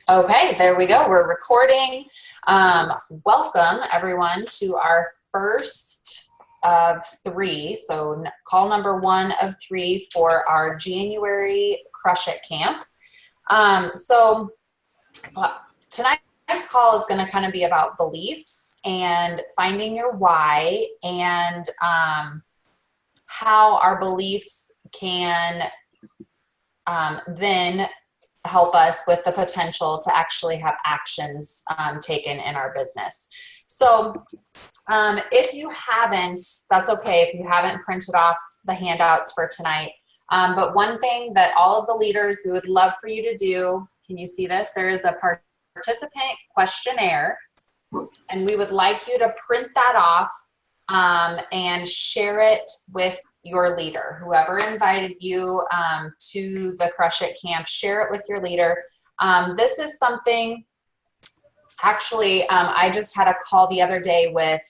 Okay, there we go. We're recording. Welcome everyone to our first of three. So call number 1 of 3 for our January Crush It Camp. So tonight's call is going to kind of be about beliefs and finding your why and how our beliefs can then help us with the potential to actually have actions taken in our business. So if you haven't, that's okay if you haven't printed off the handouts for tonight. But one thing that all of the leaders, we would love for you to do, can you see this? There is a participant questionnaire, and we would like you to print that off and share it with your leader, whoever invited you to the Crush It Camp. Share it with your leader. This is something, actually, I just had a call the other day with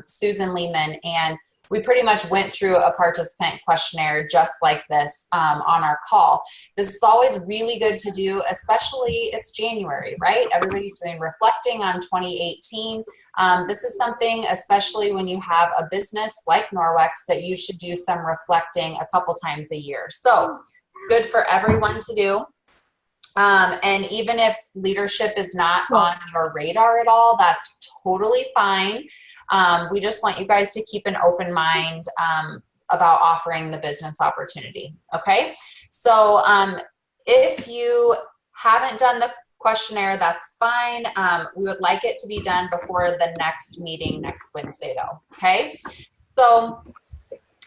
Susan Lehman, and we pretty much went through a participant questionnaire just like this on our call. This is always really good to do, especially it's January, right? Everybody's doing reflecting on 2018. This is something, especially when you have a business like Norwex, that you should do some reflecting a couple times a year. So it's good for everyone to do. And even if leadership is not on your radar at all, that's totally fine. We just want you guys to keep an open mind about offering the business opportunity. Okay. So if you haven't done the questionnaire, that's fine. We would like it to be done before the next meeting next Wednesday though. Okay. So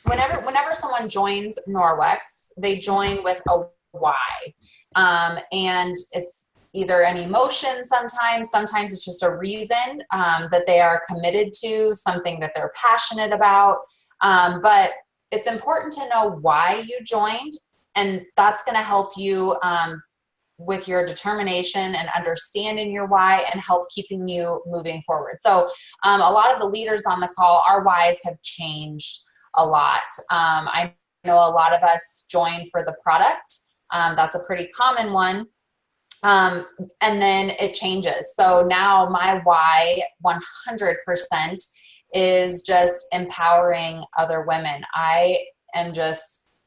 whenever someone joins Norwex, they join with a why. And it's either an emotion sometimes it's just a reason that they are committed to, something that they're passionate about. But it's important to know why you joined, and that's going to help you with your determination and understanding your why and help keeping you moving forward. So a lot of the leaders on the call, our whys have changed a lot. I know a lot of us join for the product. That's a pretty common one. And then it changes. So now my why 100% is just empowering other women. I am just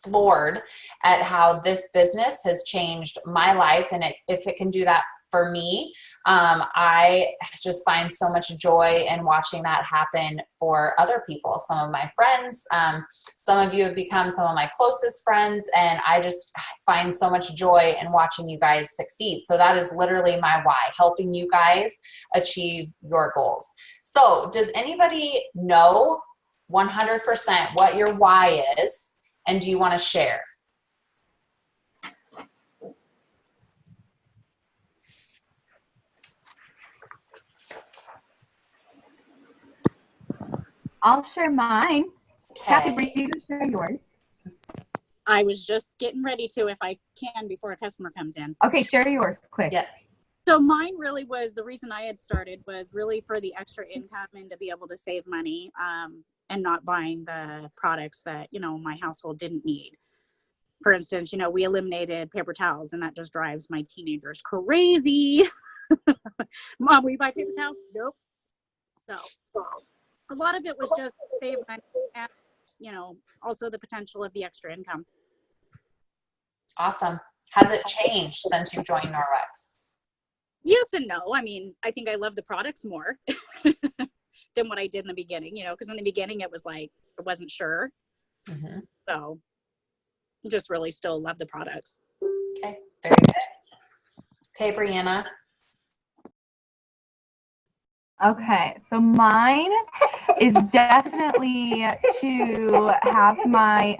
floored at how this business has changed my life. And if it can do that for me, I just find so much joy in watching that happen for other people. Some of my friends, some of you have become some of my closest friends, and I just find so much joy in watching you guys succeed. So that is literally my why, helping you guys achieve your goals. So does anybody know 100% what your why is, and do you want to share? I'll share mine. Okay. Kathy, you can share yours. I was just getting ready to, if I can, before a customer comes in. Okay, share yours quick. Yeah. So mine really was, the reason I had started was really for the extra income and to be able to save money and not buying the products that, my household didn't need. For instance, we eliminated paper towels, and that just drives my teenagers crazy. Mom, will you buy paper towels? Nope. So a lot of it was just save money and, also the potential of the extra income. Awesome. Has it changed since you joined Norwex? Yes and no. I mean, I think I love the products more than what I did in the beginning, because in the beginning it was like, I wasn't sure. Mm-hmm. So just really still love the products. Okay. Very good. Okay, Brianna. Okay, so mine is definitely to have my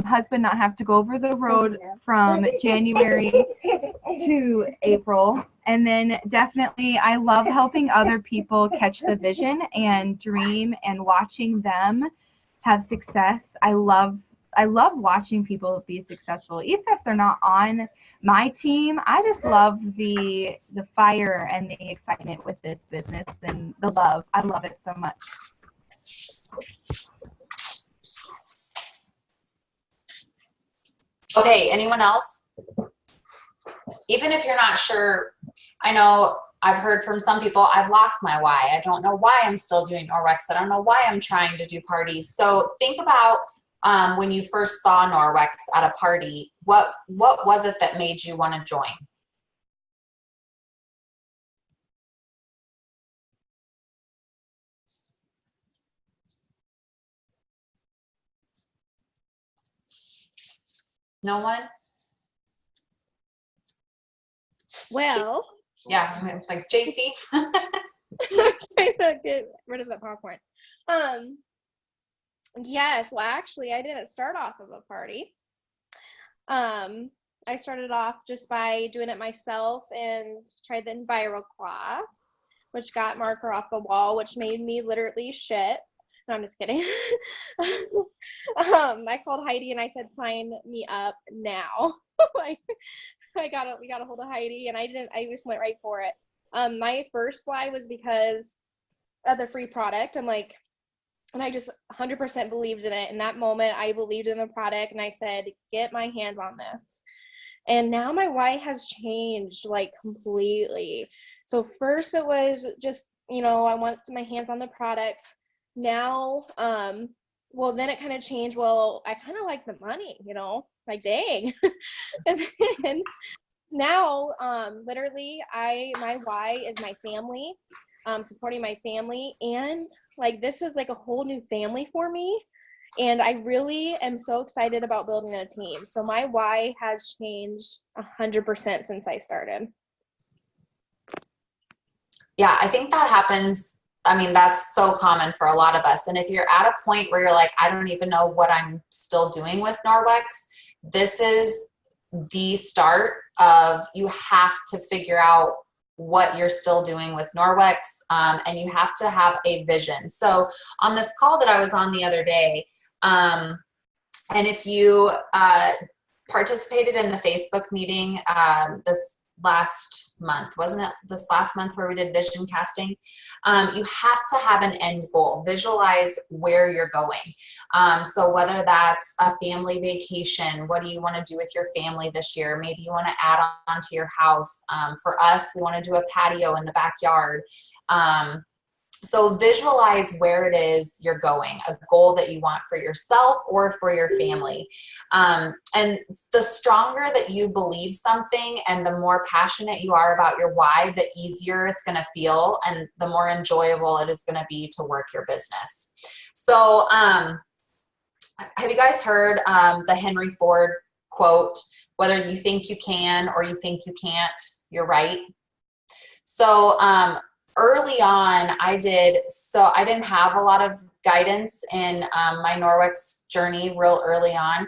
husband not have to go over the road from January to April. And then definitely I love helping other people catch the vision and dream and watching them have success. I love watching people be successful, even if they're not on my team. I just love the fire and the excitement with this business and the love. I love it so much. Okay, anyone else? even if you're not sure, I know I've heard from some people, I've lost my why. I don't know why I'm still doing Norwex. I don't know why I'm trying to do parties. So think about when you first saw Norwex at a party, what was it that made you want to join? No one? Well, Yeah, I'm like JC. I'm trying to get rid of that popcorn. Yes, well, actually, I didn't start off of a party. I started off just by doing it myself and tried the Enviro class, which got marker off the wall, which made me literally shit. No, I'm just kidding. I called Heidi and I said, sign me up now. Like, we got a hold of Heidi, and I just went right for it. My first why was because of the free product. I'm like, and I just 100% believed in it. In that moment, I believed in the product and I said, get my hands on this. And now my why has changed like completely. So first it was just, I want my hands on the product. Now, well, then it kind of changed. Well, I kind of like the money, like, dang. And then now, literally, my why is my family, supporting my family, and like this is like a whole new family for me, and I really am so excited about building a team. So my why has changed 100% since I started. Yeah, I think that happens. I mean, that's so common for a lot of us. And if you're at a point where you're like, I don't even know what I'm still doing with Norwex, this is the start of, you have to figure out what you're still doing with Norwex, and you have to have a vision. So on this call that I was on the other day, and if you participated in the Facebook meeting this last month, wasn't it this last month where we did vision casting? You have to have an end goal. Visualize where you're going. So whether that's a family vacation, what do you want to do with your family this year? Maybe you want to add on to your house. For us, we want to do a patio in the backyard. So visualize where it is you're going, a goal that you want for yourself or for your family. And the stronger that you believe something and the more passionate you are about your why, the easier it's going to feel and the more enjoyable it is going to be to work your business. So have you guys heard the Henry Ford quote, whether you think you can or you think you can't, you're right? So early on, I didn't have a lot of guidance in my Norwex journey real early on.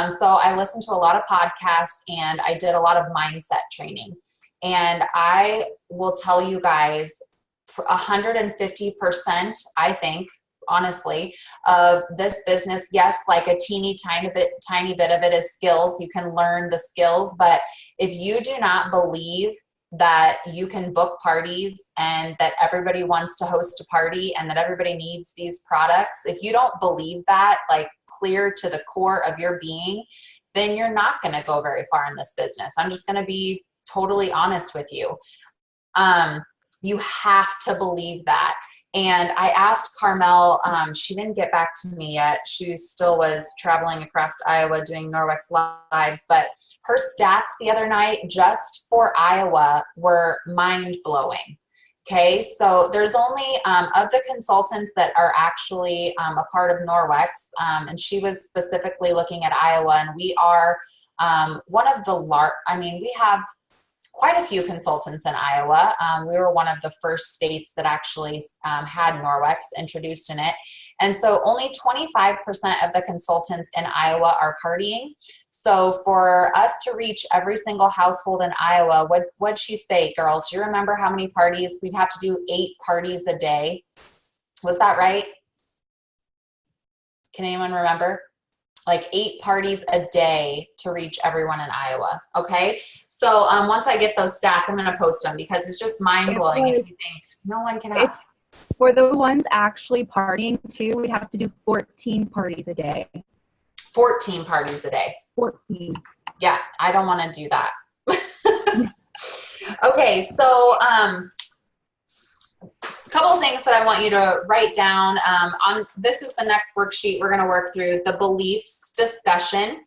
So I listened to a lot of podcasts and I did a lot of mindset training. And I will tell you guys, 150%, I think, honestly, of this business, yes, like a tiny bit of it is skills. You can learn the skills, but if you do not believe that you can book parties and that everybody wants to host a party and that everybody needs these products, if you don't believe that, like clear to the core of your being, then you're not going to go very far in this business. I'm just going to be totally honest with you. You have to believe that. And I asked Carmel, she didn't get back to me yet. She still was traveling across Iowa doing Norwex Lives, but her stats the other night just for Iowa were mind-blowing. Okay, so there's only, of the consultants that are actually a part of Norwex, and she was specifically looking at Iowa, and we are one of the we have quite a few consultants in Iowa. We were one of the first states that actually had Norwex introduced in it. And so only 25% of the consultants in Iowa are partying. So for us to reach every single household in Iowa, what'd she say, girls? Do you remember how many parties? We'd have to do 8 parties a day. Was that right? Can anyone remember? Like 8 parties a day to reach everyone in Iowa. Okay. So once I get those stats, I'm going to post them because it's just mind-blowing if you think no one can have. For the ones actually partying too, we have to do 14 parties a day. 14 parties a day. 14. Yeah, I don't want to do that. Okay, so a couple of things that I want you to write down. This is the next worksheet we're going to work through, the beliefs discussion.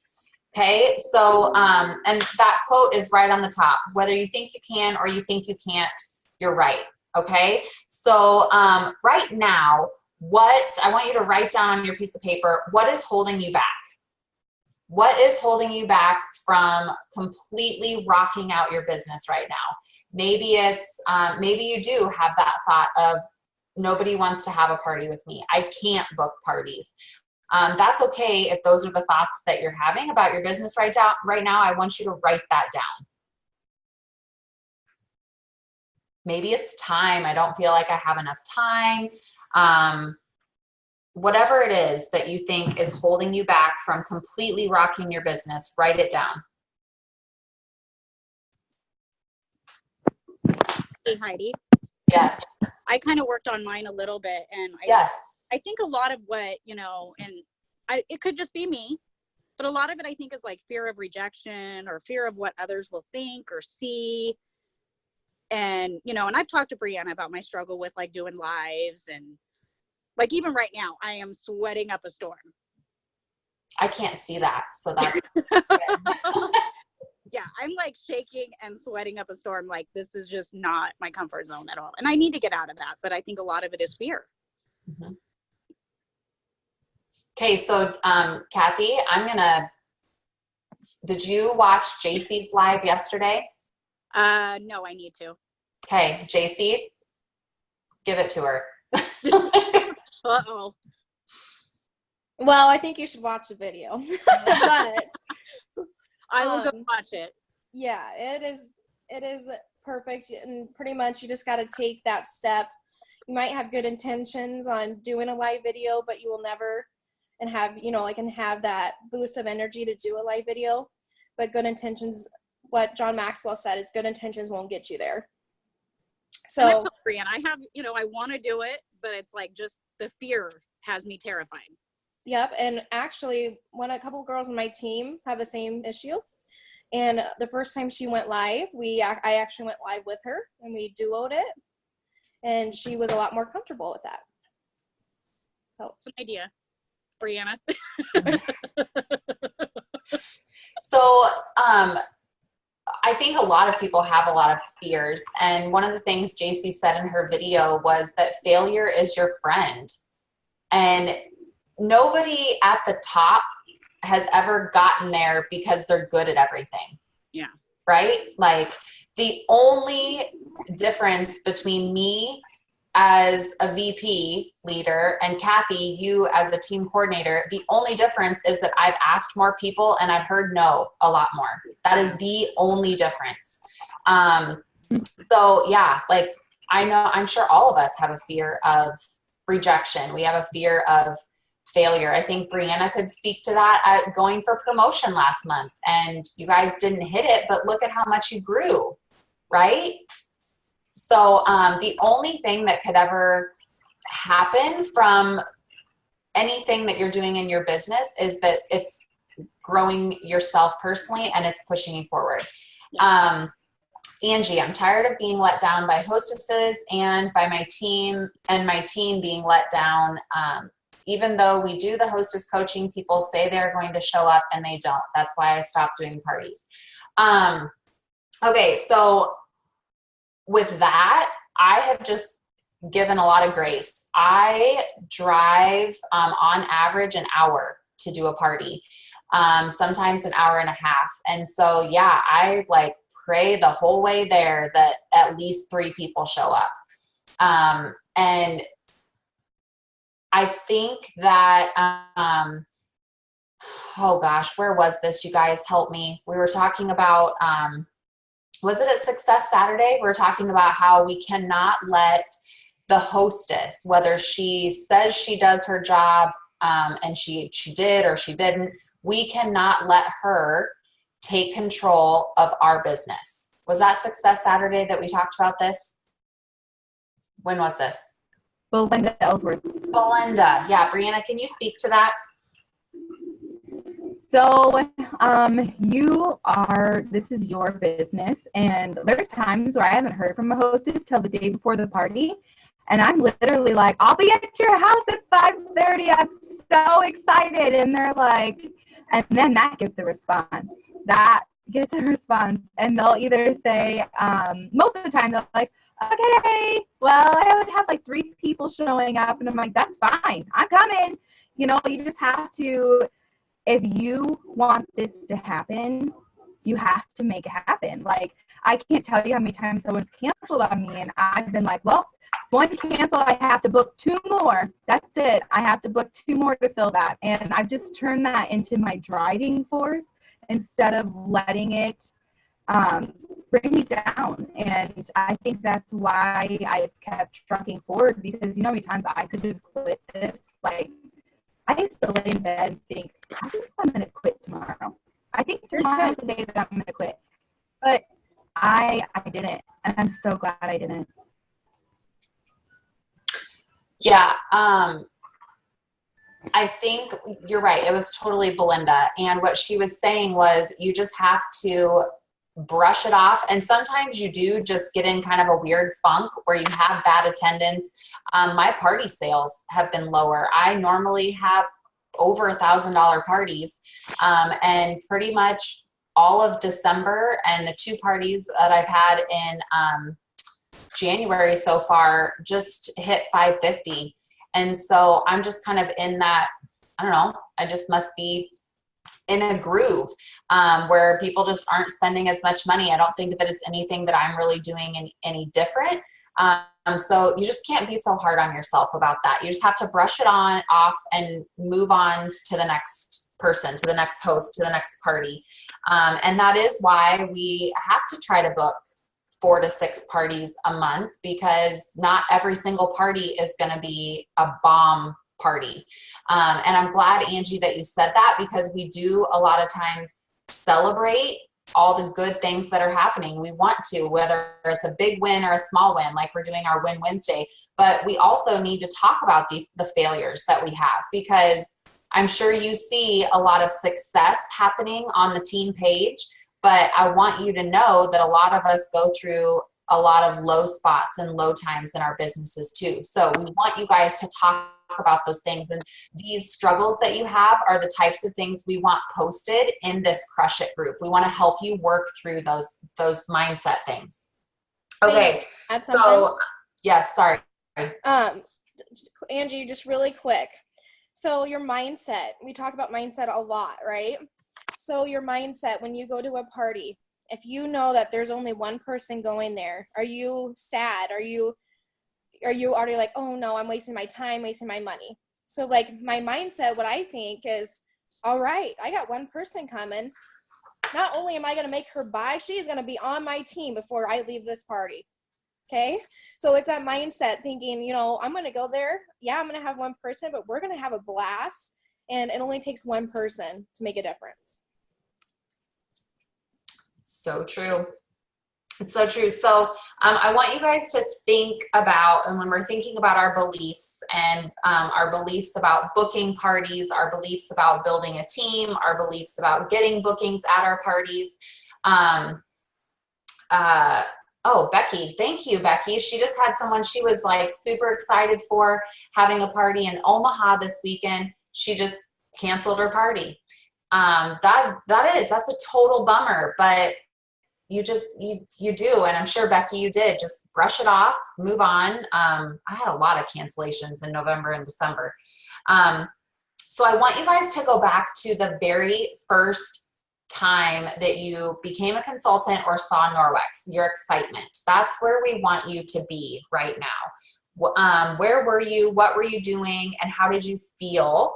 Okay, so and that quote is right on the top. Whether you think you can or you think you can't, you're right. Okay, so right now, what I want you to write down on your piece of paper, what is holding you back? What is holding you back from completely rocking out your business right now? Maybe it's, maybe you do have that thought of nobody wants to have a party with me. I can't book parties. That's okay if those are the thoughts that you're having about your business right now. I want you to write that down. Maybe it's time. I don't feel like I have enough time. Whatever it is that you think is holding you back from completely rocking your business, write it down. Hey, Heidi. Yes. I kind of worked on mine a little bit, and Yes. I think a lot of what, you know, and it could just be me, but a lot of it I think is like fear of rejection or fear of what others will think or see. And, you know, and I've talked to Brianna about my struggle with like doing lives, and like even right now, I am sweating up a storm. I can't see that, so that's Yeah, I'm like shaking and sweating up a storm. Like this is just not my comfort zone at all. And I need to get out of that. But I think a lot of it is fear. Mm-hmm. Okay, so Kathy, did you watch JC's live yesterday? No, I need to. Okay, JC, give it to her. Uh-oh. Well, I think you should watch the video. But I will go watch it. Yeah, it is perfect, and pretty much you just got to take that step. You might have good intentions on doing a live video, but you will never and have that boost of energy to do a live video. But good intentions, what John Maxwell said, is good intentions won't get you there. So I told Brianna, I want to do it, but it's like just the fear has me terrified. Yep, and actually, a couple girls on my team have the same issue. And the first time she went live, I actually went live with her, and we duoed it, and she was a lot more comfortable with that. So it's an idea, Brianna. So, I think a lot of people have a lot of fears, and one of the things JC said in her video was that failure is your friend, and nobody at the top has ever gotten there because they're good at everything. Yeah. Right? Like the only difference between me as a VP leader and Kathy, you as a team coordinator, the only difference is that I've asked more people and I've heard no a lot more. That is the only difference. So yeah, like I'm sure all of us have a fear of rejection. We have a fear of failure. I think Brianna could speak to that at going for promotion last month, and you guys didn't hit it, but look at how much you grew, right? So the only thing that could ever happen from anything that you're doing in your business is that it's growing yourself personally and it's pushing you forward. Angie, I'm tired of being let down by hostesses and by my team, and my team being let down. Even though we do the hostess coaching, people say they're going to show up and they don't. That's why I stopped doing parties. Okay, so with that, I have just given a lot of grace. I drive on average an hour to do a party, sometimes an hour and a half. And so, yeah, I like pray the whole way there that at least 3 people show up. And I think that, oh gosh, where was this? You guys help me. We were talking about, was it at Success Saturday? We were talking about how we cannot let the hostess, whether she says she does her job and she did or she didn't, we cannot let her take control of our business. Was that Success Saturday that we talked about this? When was this? Belinda Ellsworth. Belinda. Yeah, Brianna, can you speak to that? So, this is your business, and there's times where I haven't heard from a hostess till the day before the party, and I'm literally like, I'll be at your house at 5:30. I'm so excited. And they're like, and then that gets a response. And they'll either say, most of the time they're like, okay, well, I would have like 3 people showing up, and I'm like, that's fine. I'm coming. You just have to, if you want this to happen, you have to make it happen. Like, I can't tell you how many times someone's canceled on me, and I've been like, well, once canceled, I have to book 2 more. That's it. I have to book 2 more to fill that. And I've just turned that into my driving force instead of letting it bring me down. And I think that's why I've kept trucking forward, because how many times I could have quit this. Like, I used to lay in bed and think, I think I'm going to quit tomorrow. I think tomorrow's the day that I'm going to quit. But I didn't. And I'm so glad I didn't. Yeah. I think you're right. It was totally Belinda. And what she was saying was, you just have to brush it off. And sometimes you do just get in kind of a weird funk where you have bad attendance. My party sales have been lower. I normally have over $1,000 parties. And pretty much all of December and the 2 parties that I've had in January so far just hit 550. And so I'm just kind of in that, I don't know, I just must be in a groove where people just aren't spending as much money. I don't think that it's anything that I'm really doing any different. So you just can't be so hard on yourself about that. You just have to brush it off and move on to the next person, to the next host, to the next party. And that is why we have to try to book 4 to 6 parties a month, because not every single party is going to be a bomb party. And I'm glad, Angie, that you said that, because we do a lot of times celebrate all the good things that are happening. We want to, whether it's a big win or a small win, like we're doing our Win Wednesday, but we also need to talk about the failures that we have, because I'm sure you see a lot of success happening on the team page, but I want you to know that a lot of us go through a lot of low spots and low times in our businesses too. So we want you guys to talk about those things, and these struggles that you have are the types of things we want posted in this Crush It group. We want to help you work through those mindset things. Okay, so yes, sorry. Angie, just really quick. So your mindset, we talk about mindset a lot, right? So your mindset when you go to a party, if you know that there's only one person going there, are you sad? Are you already like, oh no, I'm wasting my time, wasting my money? So like my mindset, what I think is, all right, I got one person coming. Not only am I going to make her buy, she's going to be on my team before I leave this party. Okay. So it's that mindset thinking, I'm going to go there. Yeah, I'm going to have one person, but we're going to have a blast. And it only takes one person to make a difference. So true. It's so true. So I want you guys to think about, and when we're thinking about our beliefs and our beliefs about booking parties, our beliefs about building a team, our beliefs about getting bookings at our parties. Oh, Becky, thank you, Becky. She just had someone she was like super excited for having a party in Omaha this weekend. She just canceled her party. That's a total bummer, but you do. And I'm sure, Becky, you did. Just brush it off, move on. I had a lot of cancellations in November and December. So I want you guys to go back to the very first time that you became a consultant or saw Norwex, your excitement. That's where we want you to be right now. Where were you? What were you doing? And how did you feel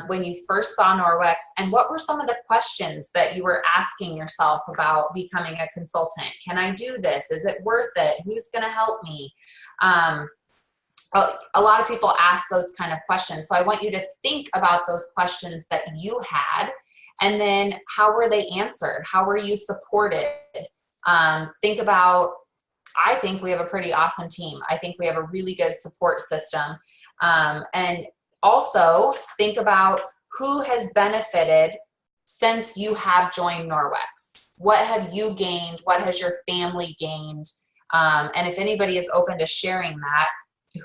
when you first saw Norwex? And what were some of the questions that you were asking yourself about becoming a consultant? Can I do this? Is it worth it? Who's going to help me? A lot of people ask those kind of questions. So I want you to think about those questions that you had, and then how were they answered? How were you supported? Think about, I think we have a pretty awesome team. I think we have a really good support system. And also think about who has benefited since you have joined Norwex? What have you gained? What has your family gained? And if anybody is open to sharing that,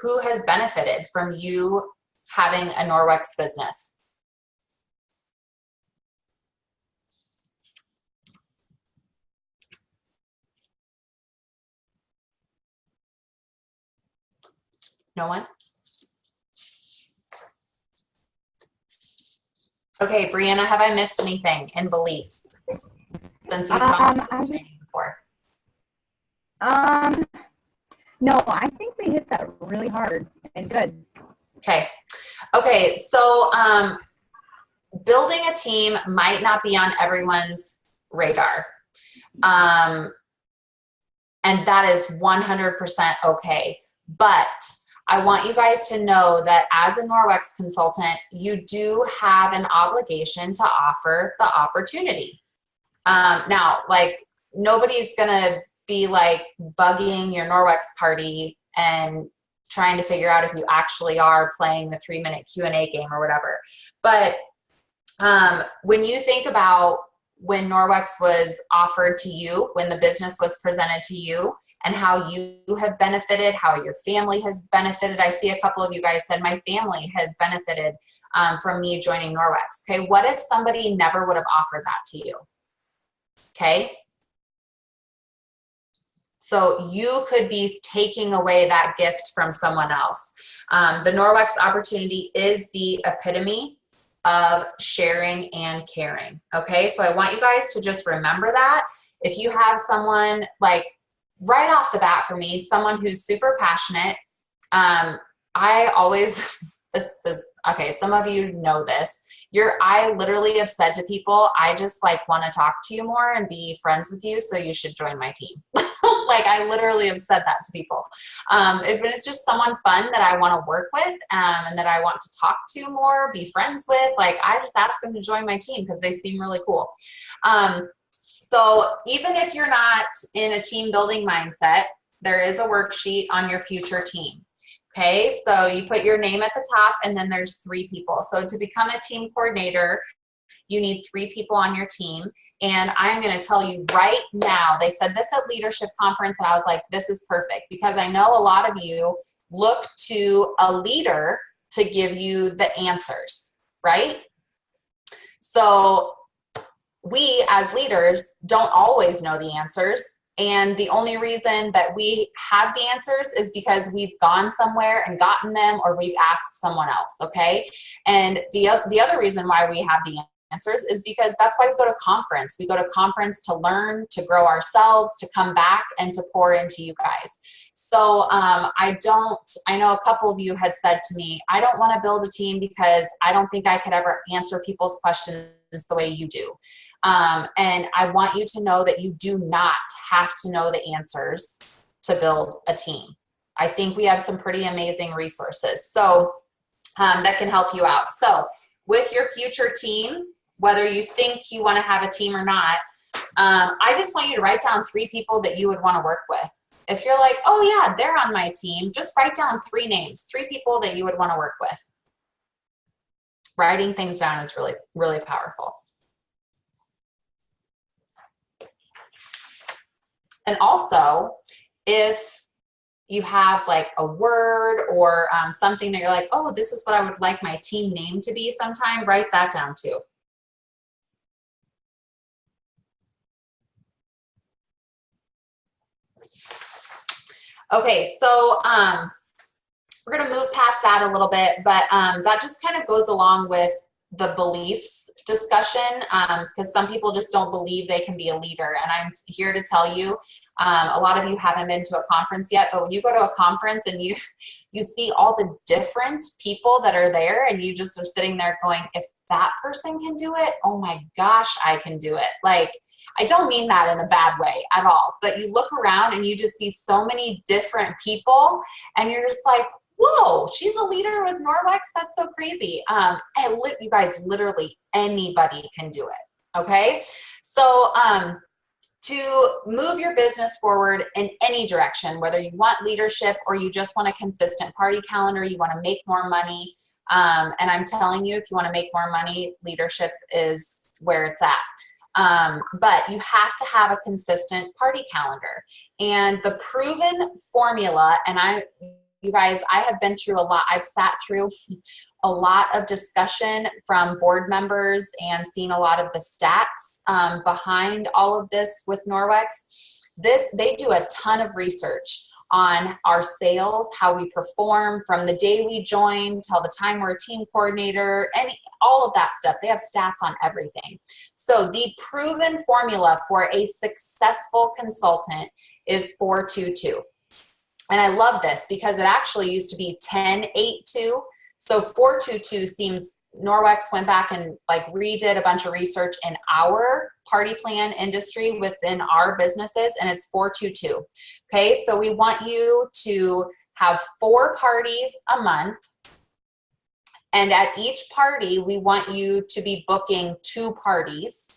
who has benefited from you having a Norwex business? No one? Okay, Brianna, have I missed anything in beliefs since you've gone through this training before? No, I think they hit that really hard and good. Okay. Okay, so building a team might not be on everyone's radar. And that is 100% okay. But I want you guys to know that as a Norwex consultant, you do have an obligation to offer the opportunity. Now, like, nobody's gonna be like bugging your Norwex party and trying to figure out if you actually are playing the 3-minute Q&A game or whatever. But when you think about when Norwex was offered to you, when the business was presented to you, and how you have benefited, how your family has benefited. I see a couple of you guys said, my family has benefited from me joining Norwex. Okay, what if somebody never would have offered that to you? Okay. So you could be taking away that gift from someone else. The Norwex opportunity is the epitome of sharing and caring. Okay, so I want you guys to just remember that. If you have someone, like, right off the bat for me, someone who's super passionate, I always, okay, some of you know this. I literally have said to people, I just like want to talk to you more and be friends with you, so you should join my team. Like, I literally have said that to people. If it's just someone fun that I want to work with and that I want to talk to more, be friends with, like, I just ask them to join my team because they seem really cool. So even if you're not in a team building mindset, there is a worksheet on your future team. Okay, so you put your name at the top and then there's 3 people. So to become a team coordinator, you need 3 people on your team. And I'm going to tell you right now, they said this at Leadership Conference and I was like, this is perfect, because I know a lot of you look to a leader to give you the answers, right? So we as leaders don't always know the answers. And the only reason that we have the answers is because we've gone somewhere and gotten them, or we've asked someone else, okay? And the other reason why we have the answers is because that's why we go to conference. We go to conference to learn, to grow ourselves, to come back and to pour into you guys. So I know a couple of you have said to me, I don't want to build a team because I don't think I could ever answer people's questions the way you do. And I want you to know that you do not have to know the answers to build a team. I think we have some pretty amazing resources so that can help you out. So with your future team, whether you think you want to have a team or not, I just want you to write down 3 people that you would want to work with. If you're like, oh yeah, they're on my team, just write down 3 names, 3 people that you would want to work with. Writing things down is really, really powerful. And also, if you have like a word or something that you're like, oh, this is what I would like my team name to be sometime, write that down too. Okay, so we're going to move past that a little bit, but that just kind of goes along with the beliefs discussion, because some people just don't believe they can be a leader. And I'm here to tell you, a lot of you haven't been to a conference yet, but when you go to a conference and you see all the different people that are there, and you just are sitting there going, if that person can do it, oh my gosh, I can do it. Like, I don't mean that in a bad way at all, but you look around and you just see so many different people and you're just like, whoa, she's a leader with Norwex? That's so crazy. You guys, literally anybody can do it, okay? So to move your business forward in any direction, whether you want leadership or you just want a consistent party calendar, you want to make more money, and I'm telling you, if you want to make more money, leadership is where it's at. But you have to have a consistent party calendar. And the proven formula, and you guys, I have been through a lot. I've sat through a lot of discussion from board members and seen a lot of the stats behind all of this with Norwex. They do a ton of research on our sales, how we perform from the day we join till the time we're a team coordinator, all of that stuff. They have stats on everything. So the proven formula for a successful consultant is 4-2-2. And I love this because it actually used to be 10-8-2. So 4-2-2 seems, Norwex went back and like redid a bunch of research in our party plan industry within our businesses, and it's 4-2-2. Okay, so we want you to have 4 parties a month, and at each party, we want you to be booking 2 parties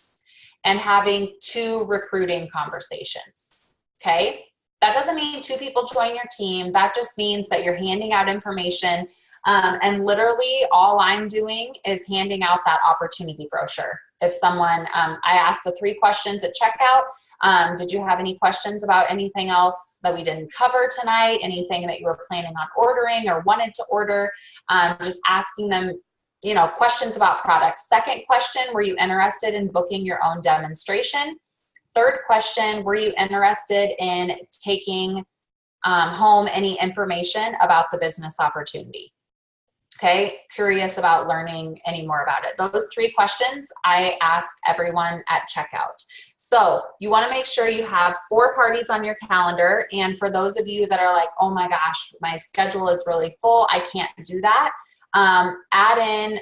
and having 2 recruiting conversations. Okay, that doesn't mean 2 people join your team. That just means that you're handing out information. And literally all I'm doing is handing out that opportunity brochure. If someone, I asked the 3 questions at checkout. Did you have any questions about anything else that we didn't cover tonight? Anything that you were planning on ordering or wanted to order? Just asking them, questions about products. Second question, were you interested in booking your own demonstration? Third question, were you interested in taking home any information about the business opportunity? Okay, curious about learning any more about it. Those 3 questions I ask everyone at checkout. So you want to make sure you have 4 parties on your calendar. And for those of you that are like, oh my gosh, my schedule is really full, I can't do that. Add in,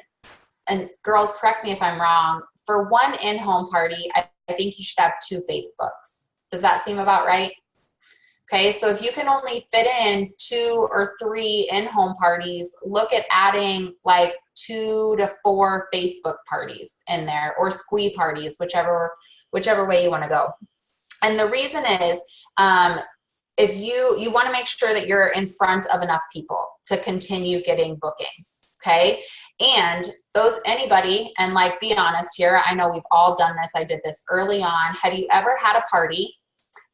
and girls, correct me if I'm wrong, for one in-home party, I think you should have 2 Facebooks. Does that seem about right? Okay, so if you can only fit in 2 or 3 in-home parties, look at adding like 2 to 4 Facebook parties in there, or squee parties, whichever way you want to go. And the reason is, if you want to make sure that you're in front of enough people to continue getting bookings. Okay, and anybody, and like, be honest here, I know we've all done this. I did this early on. Have you ever had a party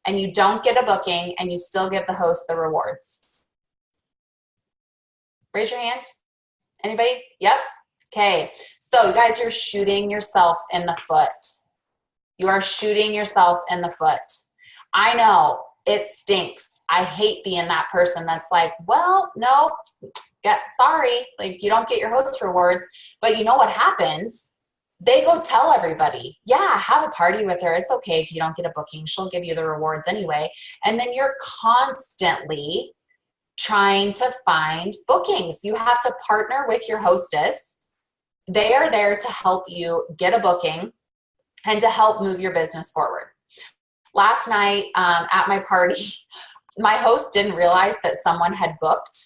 and you don't get a booking and you still give the host the rewards? Raise your hand. Anybody? Yep. Okay. So you guys, you're shooting yourself in the foot. You are shooting yourself in the foot. I know it stinks. I hate being that person that's like, well, no, sorry. Like, you don't get your host rewards, but you know what happens? They go tell everybody, yeah, have a party with her. It's okay if you don't get a booking. She'll give you the rewards anyway. And then you're constantly trying to find bookings. You have to partner with your hostess. They are there to help you get a booking and to help move your business forward. Last night at my party, my host didn't realize that someone had booked.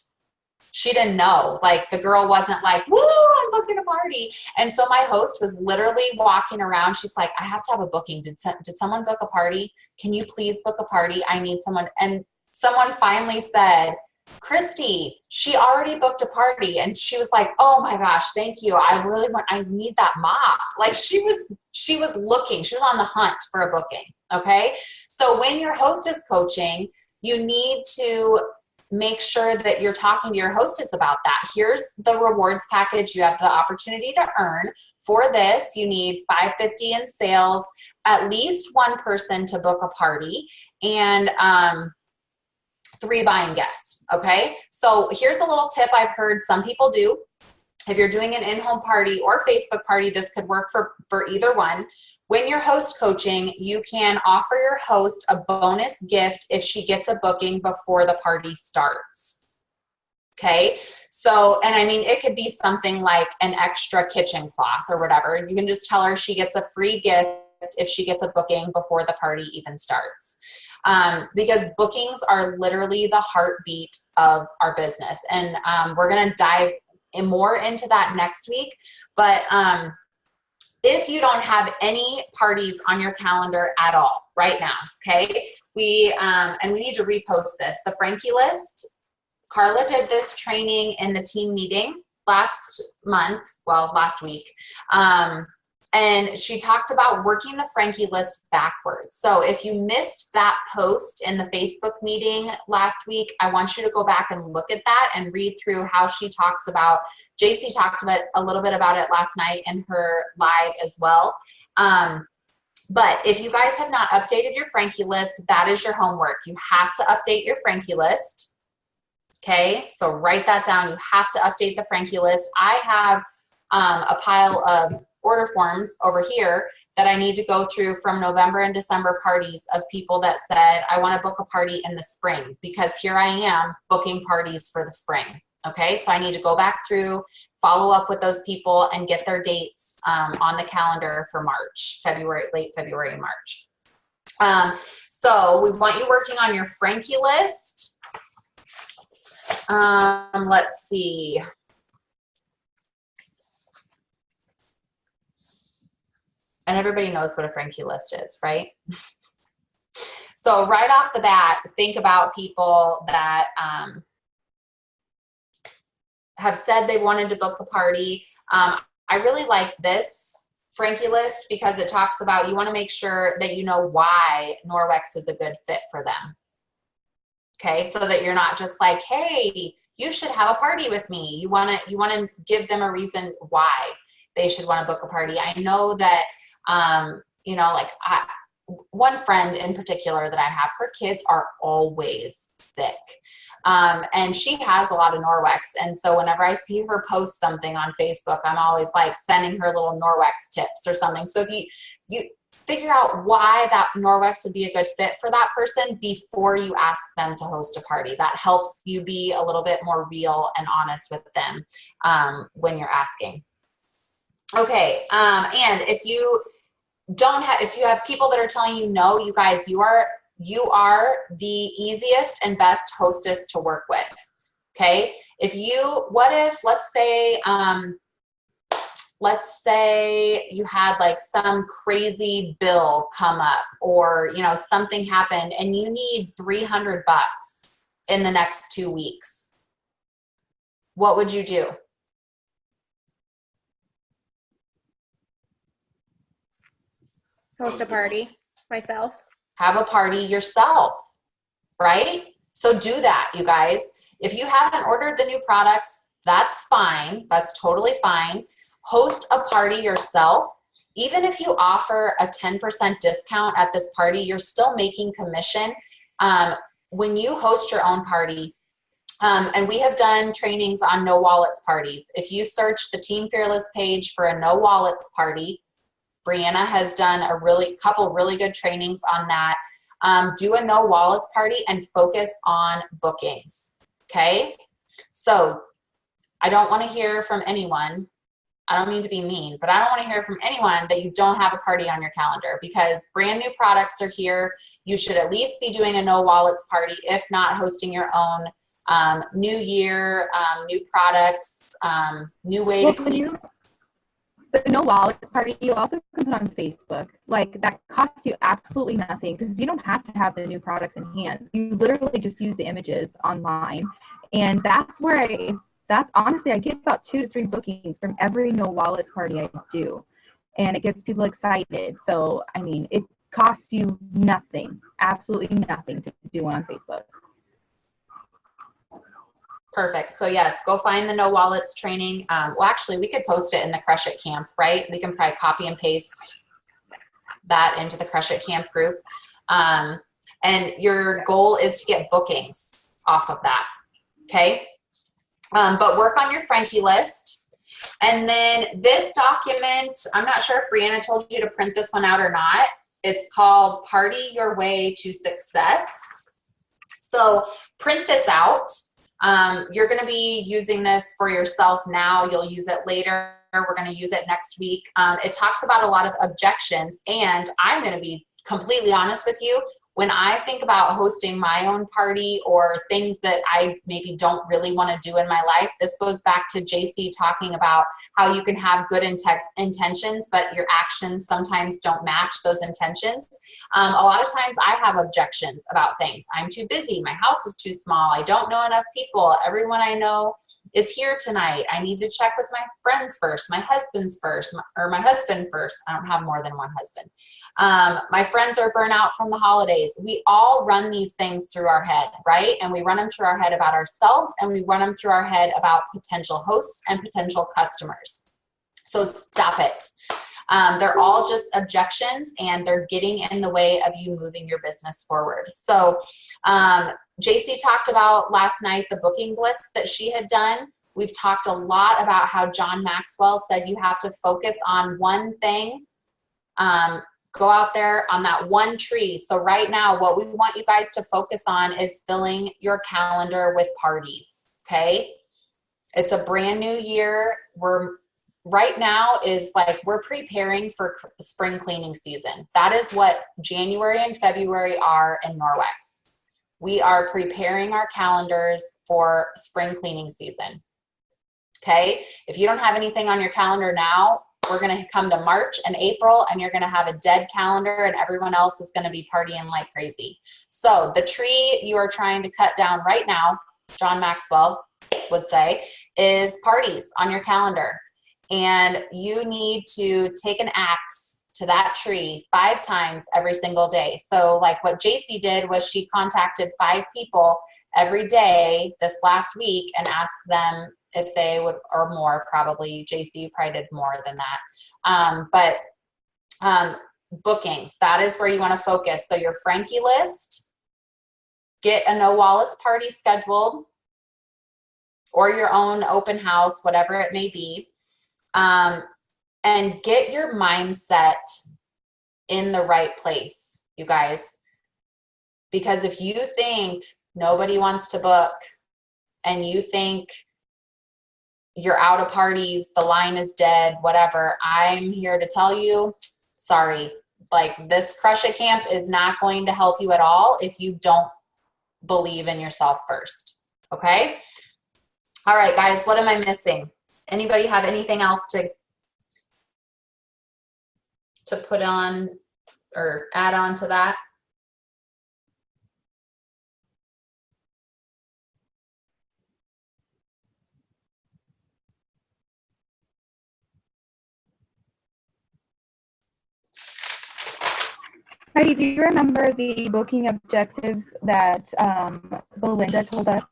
She didn't know. Like, the girl wasn't like, woo, I'm booking a party. And so my host was literally walking around. She's like, I have to have a booking. Did someone book a party? Can you please book a party? I need someone. And someone finally said, Christy, she already booked a party. And she was like, oh my gosh, thank you. I need that mop. Like, she was looking, she was on the hunt for a booking. Okay. So when you're hostess coaching, you need to make sure that you're talking to your hostess about that. Here's the rewards package you have the opportunity to earn. For this, you need $550 in sales, at least 1 person to book a party, and 3 buying guests. Okay. So here's a little tip I've heard some people do. If you're doing an in-home party or Facebook party, this could work for either one. When you're host coaching, you can offer your host a bonus gift if she gets a booking before the party starts. Okay. So, and I mean, it could be something like an extra kitchen cloth or whatever. You can just tell her she gets a free gift if she gets a booking before the party even starts. Because bookings are literally the heartbeat of our business. And we're going to dive more into that next week. But if you don't have any parties on your calendar at all right now, okay, and we need to repost this, the Frankie list. Carla did this training in the team meeting last week. And she talked about working the Frankie list backwards. So if you missed that post in the Facebook meeting last week, I want you to go back and look at that and read through how she talks about, JC talked about a little bit about it last night in her live as well. But if you guys have not updated your Frankie list, that is your homework. You have to update your Frankie list. Okay, so write that down. You have to update the Frankie list. I have a pile of order forms over here that I need to go through from November and December parties of people that said, I want to book a party in the spring, because here I am booking parties for the spring. Okay, so I need to go back through, follow up with those people and get their dates on the calendar for March, late February and March. So we want you working on your Frankie list. Let's see. And everybody knows what a Frankie list is, right? So right off the bat, think about people that have said they wanted to book the party. I really like this Frankie list because it talks about, you want to make sure that you know why Norwex is a good fit for them. Okay, so that you're not just like, hey, you should have a party with me. You want to give them a reason why they should want to book a party. I know that you know, like one friend in particular that I have, her kids are always sick. And she has a lot of Norwex. And so whenever I see her post something on Facebook, I'm always like sending her little Norwex tips or something. So if you figure out why that Norwex would be a good fit for that person before you ask them to host a party, that helps you be a little bit more real and honest with them when you're asking. Okay, and if you have people that are telling you no, you guys, you are the easiest and best hostess to work with. Okay, let's say you had like some crazy bill come up, or you know, something happened and you need $300 in the next 2 weeks. What would you do? Host a party myself. Have a party yourself, right? So do that, you guys. If you haven't ordered the new products, that's fine. That's totally fine. Host a party yourself. Even if you offer a 10% discount at this party, you're still making commission. When you host your own party, and we have done trainings on no wallets parties. If you search the Team Fearless page for a no wallets party, Brianna has done a couple really good trainings on that. Do a no wallets party and focus on bookings. Okay. So I don't want to hear from anyone. I don't mean to be mean, but I don't want to hear from anyone that you don't have a party on your calendar, because brand new products are here. You should at least be doing a no wallets party, if not hosting your own new year, new products, new way to clean. The no wallet party, you also can put on Facebook. Like, that costs you absolutely nothing, because you don't have to have the new products in hand. You literally just use the images online. And that's honestly, I get about 2 to 3 bookings from every no wallets party I do. And it gets people excited. So, I mean, it costs you nothing, absolutely nothing to do one on Facebook. Perfect. So yes, go find the no wallets training. Well, actually, we could post it in the Crush It Camp, right? We can probably copy and paste that into the Crush It Camp group. And your goal is to get bookings off of that. Okay. But work on your Frankie list. And then this document, I'm not sure if Brianna told you to print this one out or not. It's called Party Your Way to Success. So print this out. You're going to be using this for yourself now. You'll use it later. We're going to use it next week. It talks about a lot of objections, and I'm going to be completely honest with you. When I think about hosting my own party or things that I maybe don't really want to do in my life, this goes back to JC talking about how you can have good intentions, but your actions sometimes don't match those intentions. A lot of times I have objections about things. I'm too busy. My house is too small. I don't know enough people. Everyone I know is here tonight. I need to check with my friends first, my husband's first, or my husband first. I don't have more than one husband. My friends are burnt out from the holidays. We all run these things through our head, right? And we run them through our head about ourselves, and we run them through our head about potential hosts and potential customers. So stop it. They're all just objections, and they're getting in the way of you moving your business forward. So JC talked about last night the booking blitz that she had done. We've talked a lot about how John Maxwell said you have to focus on one thing. Go out there on that one tree. So right now, what we want you guys to focus on is filling your calendar with parties, okay? It's a brand new year. Right now is like we're preparing for spring cleaning season. That is what January and February are in Norwex. We are preparing our calendars for spring cleaning season. Okay? If you don't have anything on your calendar now, we're going to come to March and April, and you're going to have a dead calendar, and everyone else is going to be partying like crazy. So the tree you are trying to cut down right now, John Maxwell would say, is parties on your calendar. And you need to take an axe to that tree 5 times every single day. So like what JC did was she contacted 5 people every day this last week and asked them if they would, or more probably. JC, you probably did more than that. Bookings, that is where you want to focus. So your Frankie list, get a no wallets party scheduled, or your own open house, whatever it may be. And get your mindset in the right place, you guys. Because if you think nobody wants to book, and you think you're out of parties, the line is dead, whatever, I'm here to tell you, sorry. Like, this Crush It Camp is not going to help you at all if you don't believe in yourself first. Okay? All right, guys, what am I missing? Anybody have anything else to put on or add on to that? Heidi, do you remember the booking objectives that Belinda told us?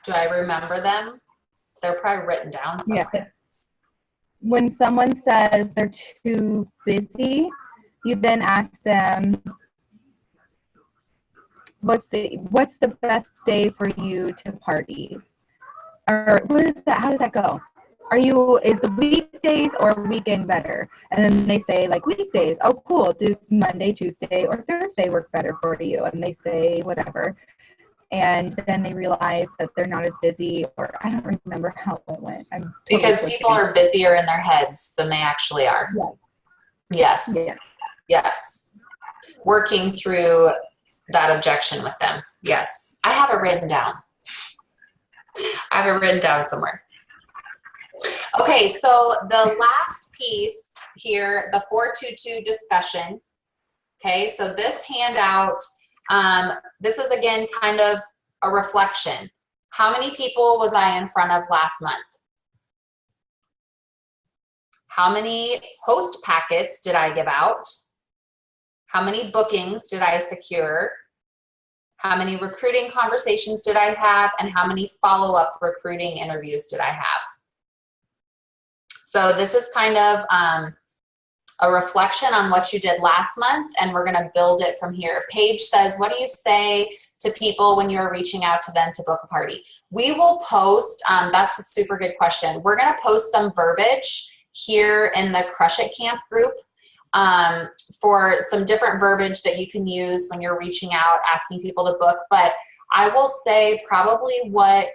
Do I remember them? They're probably written down somewhere. Yeah. When someone says they're too busy, you then ask them, what's the best day for you to party? Or what is that? How does that go? Is the weekdays or weekend better? And then they say like weekdays. Oh, cool. Does Monday, Tuesday, or Thursday work better for you? And they say whatever. And then they realize that they're not as busy, or I don't remember how it went. Because people are busier in their heads than they actually are. Yeah. Yes. Yeah. Yes. Working through that objection with them. Yes. I have it written down. I have it written down somewhere. Okay, so the last piece here, the 422 discussion. Okay, so this handout, this is again kind of a reflection. How many people was I in front of last month? How many host packets did I give out? How many bookings did I secure? How many recruiting conversations did I have? And how many follow-up recruiting interviews did I have? So this is kind of a reflection on what you did last month, and we're going to build it from here. Paige says, what do you say to people when you're reaching out to them to book a party? We will post, that's a super good question. We're going to post some verbiage here in the Crush It Camp group for some different verbiage that you can use when you're reaching out, asking people to book. But I will say probably what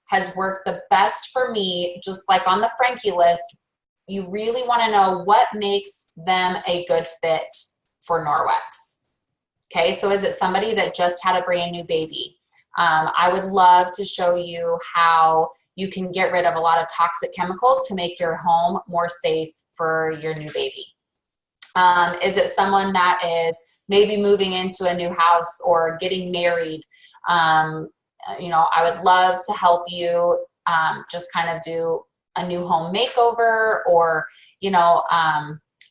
has worked the best for me, just like on the Frankie list, you really want to know what makes them a good fit for Norwex. Okay, so is it somebody that just had a brand new baby? I would love to show you how you can get rid of a lot of toxic chemicals to make your home more safe for your new baby. Is it someone that is maybe moving into a new house or getting married? I would love to help you just kind of do a new home makeover, or,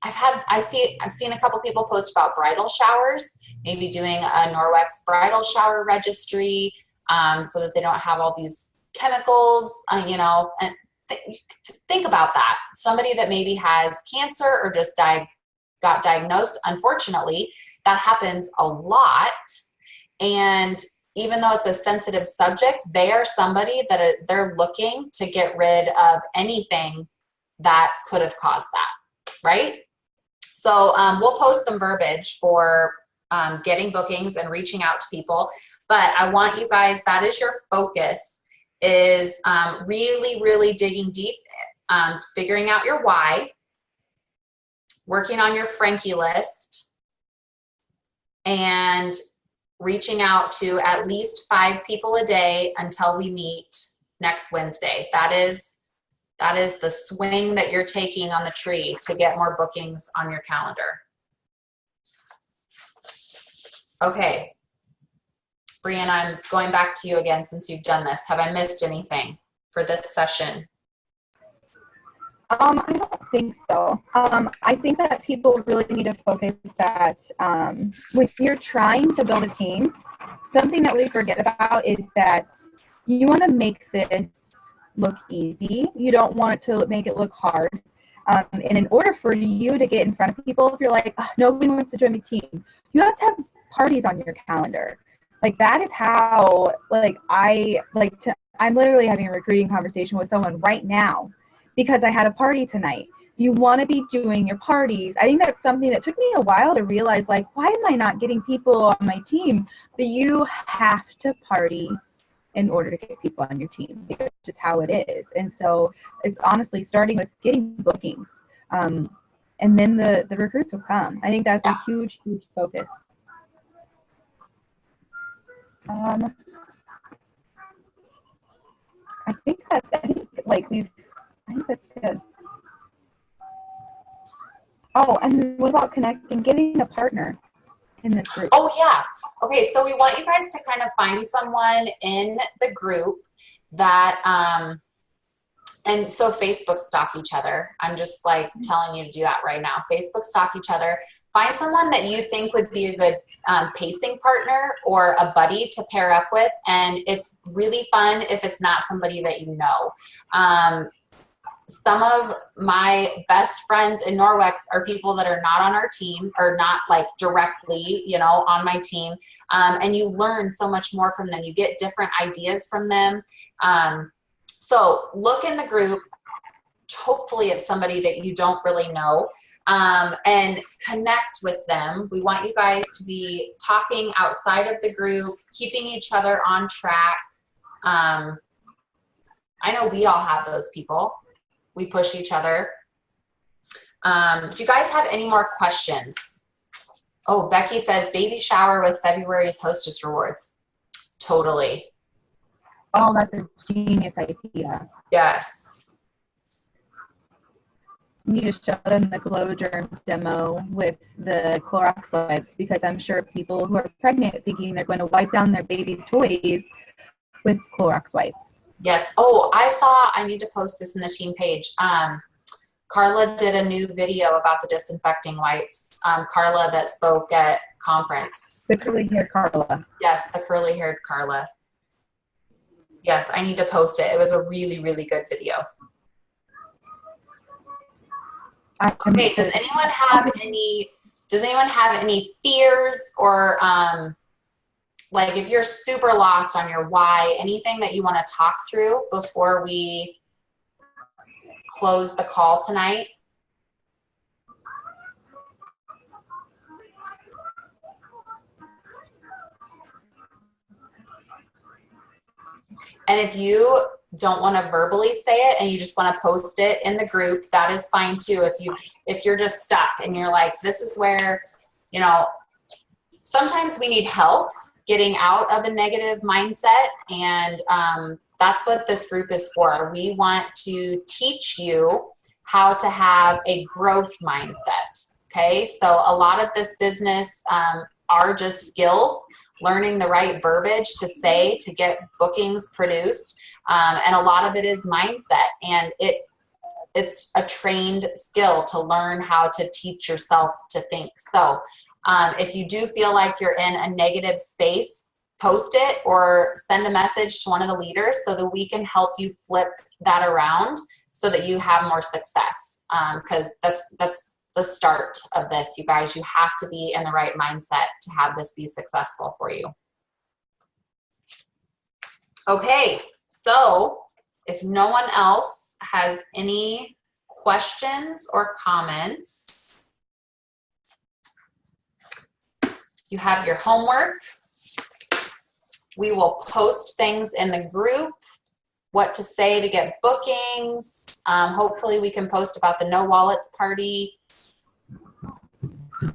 I've seen a couple people post about bridal showers, maybe doing a Norwex bridal shower registry, so that they don't have all these chemicals, and think about that. Somebody that maybe has cancer or just got diagnosed, unfortunately, that happens a lot. And even though it's a sensitive subject, they are somebody that they're looking to get rid of anything that could have caused that, right? So we'll post some verbiage for getting bookings and reaching out to people. But I want you guys, that is your focus, is really, really digging deep, figuring out your why, working on your Frankie list, and reaching out to at least 5 people a day until we meet next Wednesday. That is the swing that you're taking on the tree to get more bookings on your calendar. Okay. Brianna, I'm going back to you again since you've done this. Have I missed anything for this session? I don't think so. I think that people really need to focus that when you're trying to build a team, something that we forget about is that you want to make this look easy. You don't want it to make it look hard. And in order for you to get in front of people, if you're like, oh, nobody wants to join my team, you have to have parties on your calendar. Like, that is how, I'm literally having a recruiting conversation with someone right now because I had a party tonight. You want to be doing your parties. I think that's something that took me a while to realize, like, why am I not getting people on my team? But you have to party in order to get people on your team. It's just how it is. And so it's honestly starting with getting bookings. And then the recruits will come. I think that's a huge, huge focus. I think that's good. Oh, and what about connecting, getting a partner in this group? Oh, yeah. Okay, so we want you guys to kind of find someone in the group that, and so Facebook stalk each other. I'm just like telling you to do that right now. Facebook stalk each other. Find someone that you think would be a good pacing partner or a buddy to pair up with. And it's really fun if it's not somebody that you know. Some of my best friends in Norwex are people that are not on our team or not like directly, on my team. And you learn so much more from them. You get different ideas from them. So look in the group. Hopefully it's somebody that you don't really know, and connect with them. We want you guys to be talking outside of the group, keeping each other on track. I know we all have those people. We push each other. Do you guys have any more questions? Oh, Becky says baby shower with February's hostess rewards. Totally. Oh, that's a genius idea. Yes. You need to show them the Glow Germ demo with the Clorox wipes, because I'm sure people who are pregnant thinking they're going to wipe down their baby's toys with Clorox wipes. Yes. Oh, I need to post this in the team page. Carla did a new video about the disinfecting wipes. Carla that spoke at conference. The curly-haired Carla. Yes, the curly-haired Carla. Yes, I need to post it. It was a really, really good video. Okay, does anyone have any fears or like if you're super lost on your why, anything that you want to talk through before we close the call tonight? And if you don't want to verbally say it and you just want to post it in the group, that is fine too. If you're just stuck and you're like, this is where, sometimes we need help getting out of a negative mindset, and that's what this group is for. We want to teach you how to have a growth mindset. Okay, so a lot of this business are just skills. learning the right verbiage to say to get bookings produced. And a lot of it is mindset, and it's a trained skill to learn how to teach yourself to think. So if you do feel like you're in a negative space, post it or send a message to one of the leaders so that we can help you flip that around so that you have more success. Because that's the start of this, you guys. You have to be in the right mindset to have this be successful for you. Okay, so if no one else has any questions or comments, you have your homework. We will post things in the group, what to say to get bookings. Hopefully we can post about the No Wallets party.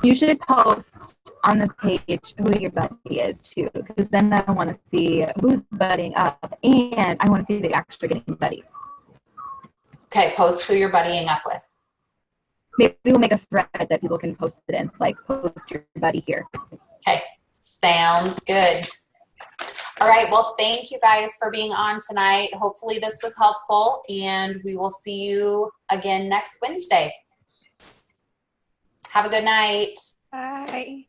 You should post on the page who your buddy is too, because then I want to see who's buddying up, and I want to see the extra getting buddies. Okay, post who you're buddying up with. Maybe we'll make a thread that people can post it in, like post your buddy here. Okay, sounds good. All right, well, thank you guys for being on tonight. Hopefully this was helpful, and we will see you again next Wednesday. Have a good night. Bye.